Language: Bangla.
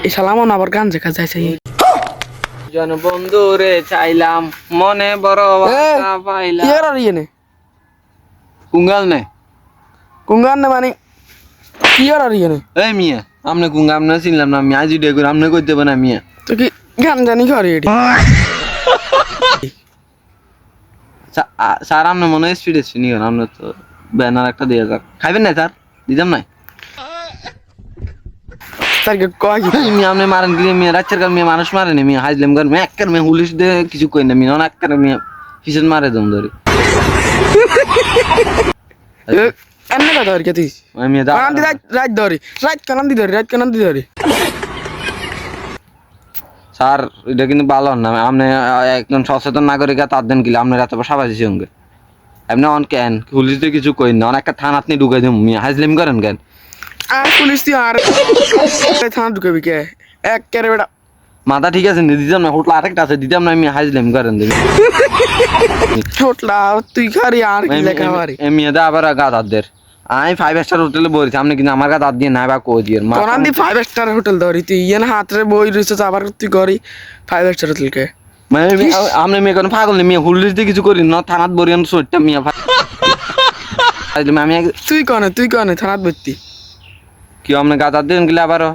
এই সালাম আবার গান শেখা যাইছে জন বন্ধু রে চাইলাম মনে বড় আশা পাইলাম ইয়ার আর ইয়ে কুঙ্গাল নে কুঙ্গান না মানে ইয়ার আর ইয়ে এই মিয়া আমনে কুঙ্গা আমনে চিনলাম না আমি আজি ডেগুর আমনে কইতে দেব না মিয়া তো কি গান জানি করে এটি স্যার আমনে মনে স্পিড এসে নিও আমনে তো ব্যানার একটা দিয়ে যাক খাইবেন না স্যার দিদাম নাই স্যার কে কয় কি মিয়া আমনে মারেন কি মিয়া রাচ্চার কাল মিয়া মানুষ মারেন মিয়া হাইজলেম কর মিয়া একবার মিয়া পুলিশ দে কিছু কই না মিয়া অনেক করে মিয়া হিসেব মারে দম ধরে এমনি কথা আর কি তুই মিয়া দা কানান দি রাত ধরি রাত কানান দি ধরি স্যার এটা কিন্তু ভালো না আপনি একজন সচেতন নাগরিক তার দেন কিলে আপনার এত সাবাসি সঙ্গে আপনি অন কেন পুলিশ দিয়ে কিছু কই না অনেকটা থানা আপনি ঢুকাই দিন মিয়া হাজলিম করেন কেন আর পুলিশ তুই আর থানা ঢুকাবি কে এক কেরে বেটা মাথা ঠিক আছে দিতাম না হোটল আরেকটা আছে দিতাম না আমি হাজলিম করেন দিবি ছোটলা তুই খারি আর কি লেখা মারি মিয়া দা আবার গাদাদের আমি 5 স্টার হোটেলে বলছি আপনি কিন্তু আমার কাছে দিয়ে না বা কই দিয়ে কোনান দি 5 স্টার হোটেল ধরি তুই ইয়েন হাতরে বই রইছে আবার তুই করি 5 স্টার হোটেল কে আপনি মেয়ে কোন পাগল নেই মিয়া পুলিশ দিয়ে কিছু করি না থানাত বরিয়ান সইটা মিয়া আমি তুই কনে থানাত ভর্তি কি আপনি গাদার দিন গেলে আবারও